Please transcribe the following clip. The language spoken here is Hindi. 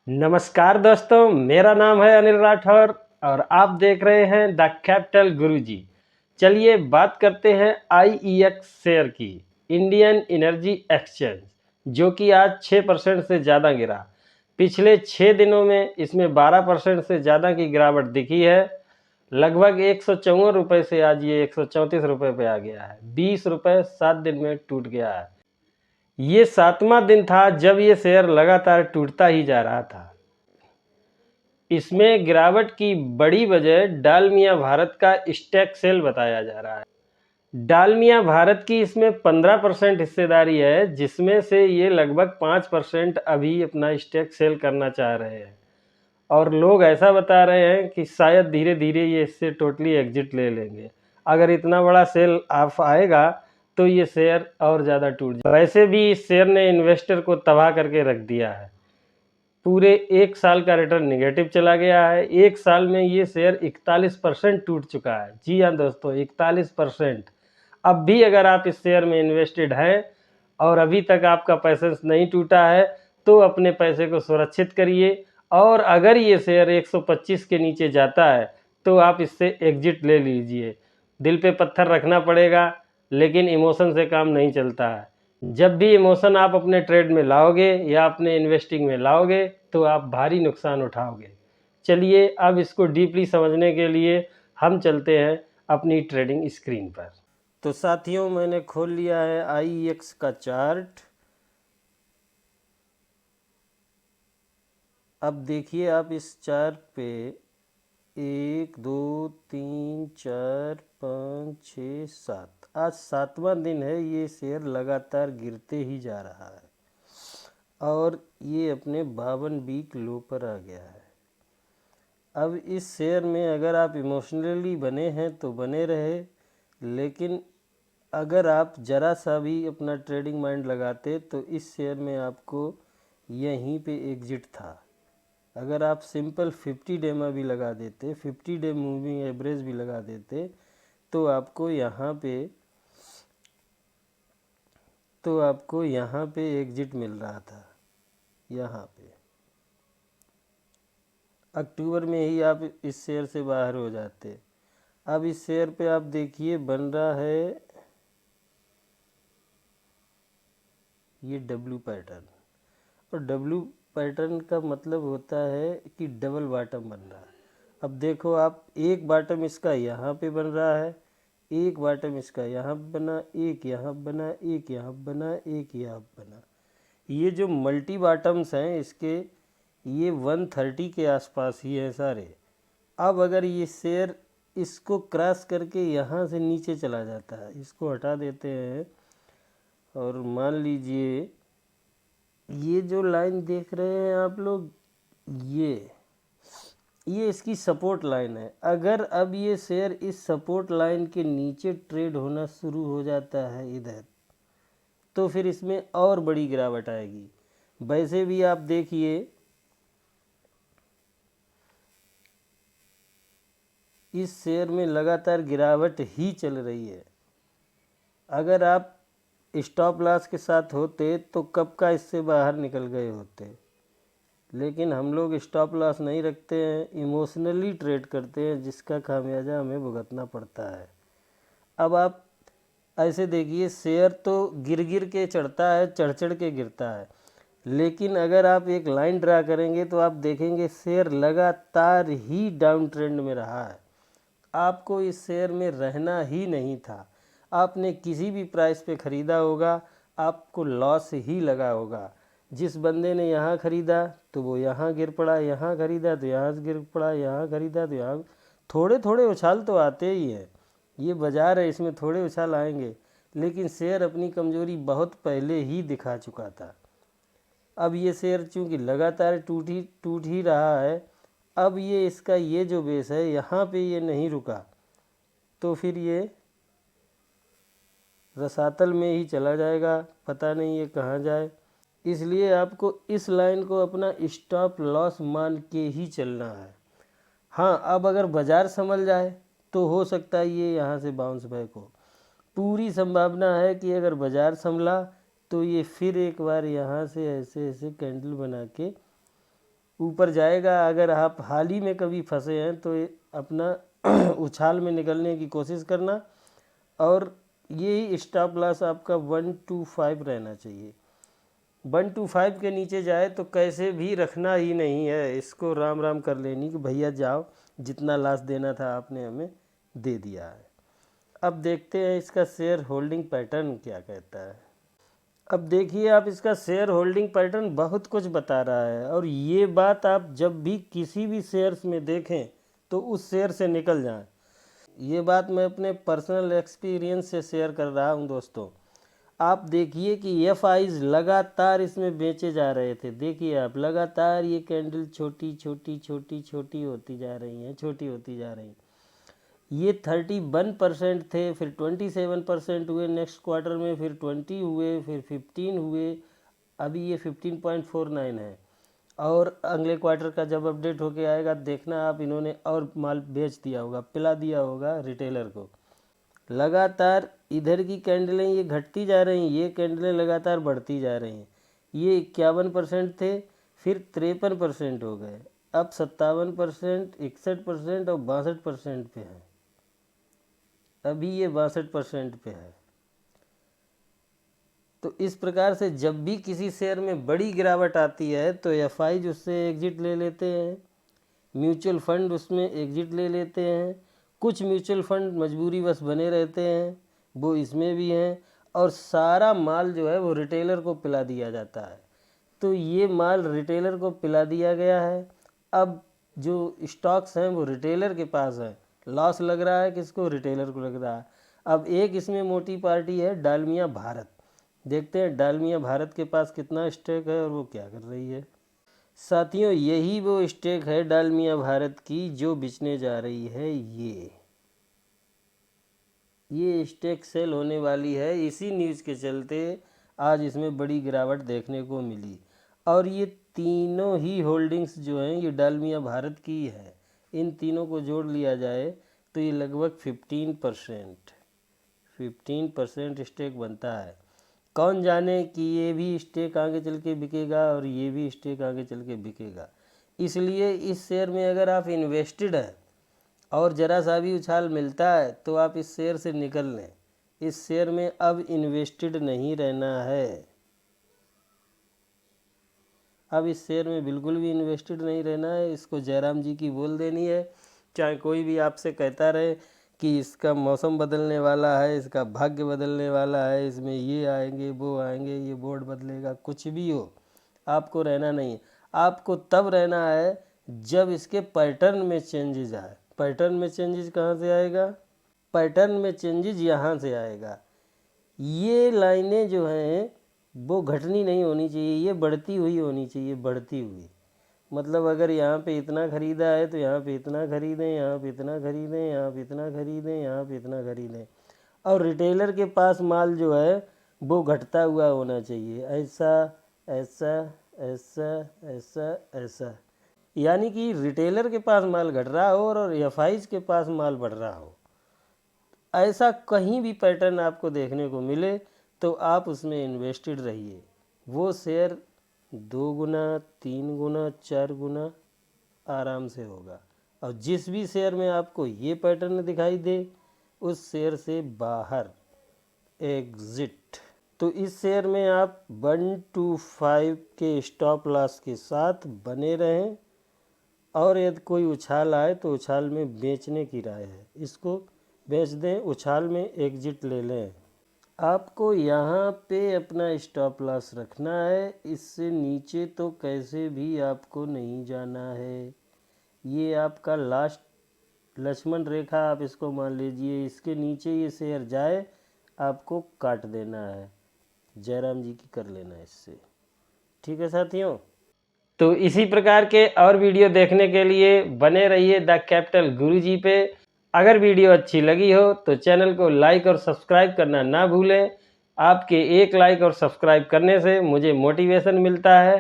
नमस्कार दोस्तों, मेरा नाम है अनिल राठौर और आप देख रहे हैं द कैपिटल गुरुजी। चलिए बात करते हैं आईईएक्स शेयर की, इंडियन एनर्जी एक्सचेंज, जो कि आज 6% से ज़्यादा गिरा। पिछले 6 दिनों में इसमें 12% से ज़्यादा की गिरावट दिखी है। लगभग 154 रुपये से आज ये 134 रुपये पे आ गया है। 20 रुपये 7 दिन में टूट गया है। ये 7वां दिन था जब ये शेयर लगातार टूटता ही जा रहा था। इसमें गिरावट की बड़ी वजह डालमिया भारत का स्टैक सेल बताया जा रहा है। डालमिया भारत की इसमें 15% हिस्सेदारी है, जिसमें से ये लगभग 5% अभी अपना स्टैक सेल करना चाह रहे हैं और लोग ऐसा बता रहे हैं कि शायद धीरे धीरे ये इससे टोटली एग्जिट ले लेंगे। अगर इतना बड़ा सेल ऑफ आएगा तो ये शेयर और ज़्यादा टूट जाए। वैसे भी इस शेयर ने इन्वेस्टर को तबाह करके रख दिया है। पूरे 1 साल का रिटर्न नेगेटिव चला गया है। 1 साल में ये शेयर 41% टूट चुका है। जी हाँ दोस्तों, 41%। अब भी अगर आप इस शेयर में इन्वेस्टेड हैं और अभी तक आपका पैसा नहीं टूटा है तो अपने पैसे को सुरक्षित करिए, और अगर ये शेयर 125 के नीचे जाता है तो आप इससे एग्जिट ले लीजिए। दिल पे पत्थर रखना पड़ेगा, लेकिन इमोशन से काम नहीं चलता है। जब भी इमोशन आप अपने ट्रेड में लाओगे या अपने इन्वेस्टिंग में लाओगे तो आप भारी नुकसान उठाओगे। चलिए अब इसको डीपली समझने के लिए हम चलते हैं अपनी ट्रेडिंग स्क्रीन पर। तो साथियों, मैंने खोल लिया है आईईएक्स का चार्ट। अब देखिए आप इस चार्ट पे 1 2 3 4 5 6 7, आज 7वां दिन है। ये शेयर लगातार गिरते ही जा रहा है और ये अपने 52 वीक लो पर आ गया है। अब इस शेयर में अगर आप इमोशनली बने हैं तो बने रहे, लेकिन अगर आप ज़रा सा भी अपना ट्रेडिंग माइंड लगाते तो इस शेयर में आपको यहीं पे एग्जिट था। अगर आप सिंपल 50 डेमा भी लगा देते, 50 डे मूविंग एवरेज भी लगा देते तो आपको यहाँ पे एग्जिट मिल रहा था। यहाँ पे अक्टूबर में ही आप इस शेयर से बाहर हो जाते। अब इस शेयर पे आप देखिए बन रहा है ये डब्ल्यू पैटर्न, और डब्ल्यू पैटर्न का मतलब होता है कि डबल बॉटम बन रहा है। अब देखो आप, एक बॉटम इसका यहाँ पे बन रहा है, एक बॉटम इसका यहाँ बना, एक यहाँ बना, एक यहाँ बना, एक यहाँ बना। ये जो मल्टी बॉटम्स हैं इसके, ये 130 के आसपास ही हैं सारे। अब अगर ये शेयर इसको क्रॉस करके यहाँ से नीचे चला जाता है, इसको हटा देते हैं और मान लीजिए ये जो लाइन देख रहे हैं आप लोग, ये इसकी सपोर्ट लाइन है। अगर अब ये शेयर इस सपोर्ट लाइन के नीचे ट्रेड होना शुरू हो जाता है इधर, तो फिर इसमें और बड़ी गिरावट आएगी। वैसे भी आप देखिए इस शेयर में लगातार गिरावट ही चल रही है। अगर आप स्टॉप लॉस के साथ होते तो कब का इससे बाहर निकल गए होते, लेकिन हम लोग स्टॉप लॉस नहीं रखते हैं, इमोशनली ट्रेड करते हैं, जिसका खामियाजा हमें भुगतना पड़ता है। अब आप ऐसे देखिए, शेयर तो गिर गिर के चढ़ता है, चढ़ चढ़ के गिरता है, लेकिन अगर आप एक लाइन ड्रा करेंगे तो आप देखेंगे शेयर लगातार ही डाउन ट्रेंड में रहा है। आपको इस शेयर में रहना ही नहीं था। आपने किसी भी प्राइस पे ख़रीदा होगा, आपको लॉस ही लगा होगा। जिस बंदे ने यहाँ ख़रीदा तो वो यहाँ गिर पड़ा, यहाँ ख़रीदा तो यहाँ गिर पड़ा, यहाँ ख़रीदा तो यहाँ। थोड़े थोड़े उछाल तो आते ही हैं, ये बाज़ार है, इसमें थोड़े उछाल आएंगे, लेकिन शेयर अपनी कमज़ोरी बहुत पहले ही दिखा चुका था। अब ये शेयर चूँकि लगातार टूट ही रहा है, अब ये इसका ये जो बेस है यहाँ पे ये नहीं रुका तो फिर ये रसातल में ही चला जाएगा, पता नहीं ये कहाँ जाए। इसलिए आपको इस लाइन को अपना स्टॉप लॉस मान के ही चलना है। हाँ, अब अगर बाज़ार संभल जाए तो हो सकता है ये यहाँ से बाउंस बैक हो। पूरी संभावना है कि अगर बाज़ार संभला तो ये फिर एक बार यहाँ से ऐसे ऐसे कैंडल बना के ऊपर जाएगा। अगर आप हाल ही में कभी फंसे हैं तो अपना उछाल में निकलने की कोशिश करना, और यही स्टॉप लॉस आपका 125 रहना चाहिए। 125 के नीचे जाए तो कैसे भी रखना ही नहीं है, इसको राम राम कर लेनी कि भैया जाओ, जितना लॉस देना था आपने हमें दे दिया है। अब देखते हैं इसका शेयर होल्डिंग पैटर्न क्या कहता है। अब देखिए आप, इसका शेयर होल्डिंग पैटर्न बहुत कुछ बता रहा है, और ये बात आप जब भी किसी भी शेयर्स में देखें तो उस शेयर से निकल जाएं। ये बात मैं अपने पर्सनल एक्सपीरियंस से शेयर कर रहा हूँ दोस्तों। आप देखिए कि एफआईज लगातार इसमें बेचे जा रहे थे। देखिए आप, लगातार ये कैंडल छोटी छोटी छोटी छोटी होती जा रही हैं, छोटी होती जा रही हैं। ये 31% थे, फिर 27% हुए नेक्स्ट क्वार्टर में, फिर 20 हुए, फिर 15 हुए, अभी ये 15.49 है। और अगले क्वार्टर का जब अपडेट होके आएगा देखना आप, इन्होंने और माल बेच दिया होगा, पिला दिया होगा रिटेलर को। लगातार इधर की कैंडलें ये घटती जा रही हैं, ये कैंडलें लगातार बढ़ती जा रही हैं। ये 51% थे, फिर 53% हो गए, अब 57%, 61% और 62% पे है। अभी ये 62% पे है। तो इस प्रकार से जब भी किसी शेयर में बड़ी गिरावट आती है तो एफआईज उससे एग्जिट ले लेते हैं, म्यूचुअल फंड उसमें एग्जिट ले लेते हैं, कुछ म्यूचुअल फंड मजबूरी बस बने रहते हैं, वो इसमें भी हैं, और सारा माल जो है वो रिटेलर को पिला दिया जाता है। तो ये माल रिटेलर को पिला दिया गया है। अब जो स्टॉक्स हैं वो रिटेलर के पास है, लॉस लग रहा है किसको? रिटेलर को लग रहा है। अब एक इसमें मोटी पार्टी है डालमिया भारत। देखते हैं डालमिया भारत के पास कितना स्टेक है और वो क्या कर रही है। साथियों, यही वो स्टेक है डालमिया भारत की जो बिचने जा रही है। ये स्टेक सेल होने वाली है। इसी न्यूज़ के चलते आज इसमें बड़ी गिरावट देखने को मिली, और ये तीनों ही होल्डिंग्स जो हैं ये डालमिया भारत की है। इन तीनों को जोड़ लिया जाए तो ये लगभग 15% स्टेक बनता है। कौन जाने कि ये भी स्टेक आगे चल के बिकेगा और ये भी स्टेक आगे चल के बिकेगा। इसलिए इस शेयर में अगर आप इन्वेस्टेड हैं और ज़रा सा भी उछाल मिलता है तो आप इस शेयर से निकल लें। इस शेयर में अब इन्वेस्टेड नहीं रहना है। अब इस शेयर में बिल्कुल भी इन्वेस्टेड नहीं रहना है। इसको जयराम जी की बोल देनी है। चाहे कोई भी आपसे कहता रहे कि इसका मौसम बदलने वाला है, इसका भाग्य बदलने वाला है, इसमें ये आएंगे वो आएंगे, ये बोर्ड बदलेगा, कुछ भी हो, आपको रहना नहीं है। आपको तब रहना है जब इसके पैटर्न में चेंजेस आए। पैटर्न में चेंजेस कहाँ से आएगा? पैटर्न में चेंजेस यहाँ से आएगा। ये लाइनें जो हैं वो घटनी नहीं होनी चाहिए, ये बढ़ती हुई होनी चाहिए, बढ़ती हुई। मतलब अगर यहाँ पे इतना ख़रीदा है तो यहाँ पे इतना ख़रीदें, यहाँ पे इतना ख़रीदें, यहाँ पे इतना ख़रीदें, यहाँ पे इतना ख़रीदें। और रिटेलर के पास माल जो है वो घटता हुआ होना चाहिए, ऐसा ऐसा ऐसा ऐसा ऐसा। यानी कि रिटेलर के पास माल घट रहा हो और एफआईज के पास माल बढ़ रहा हो। ऐसा कहीं भी पैटर्न आपको देखने को मिले तो आप उसमें इन्वेस्टेड रहिए। वो शेयर 2 गुना, 3 गुना, 4 गुना आराम से होगा। और जिस भी शेयर में आपको ये पैटर्न दिखाई दे उस शेयर से बाहर, एग्जिट। तो इस शेयर में आप 125 के स्टॉप लॉस के साथ बने रहें, और यदि कोई उछाल आए तो उछाल में बेचने की राय है, इसको बेच दें, उछाल में एग्जिट ले लें। आपको यहाँ पे अपना स्टॉप लॉस रखना है, इससे नीचे तो कैसे भी आपको नहीं जाना है। ये आपका लास्ट लक्ष्मण रेखा आप इसको मान लीजिए, इसके नीचे ये शेयर जाए आपको काट देना है, जयराम जी की कर लेना है इससे। ठीक है साथियों, तो इसी प्रकार के और वीडियो देखने के लिए बने रहिए द कैपिटल गुरुजी पे। अगर वीडियो अच्छी लगी हो तो चैनल को लाइक और सब्सक्राइब करना ना भूलें। आपके एक लाइक और सब्सक्राइब करने से मुझे मोटिवेशन मिलता है।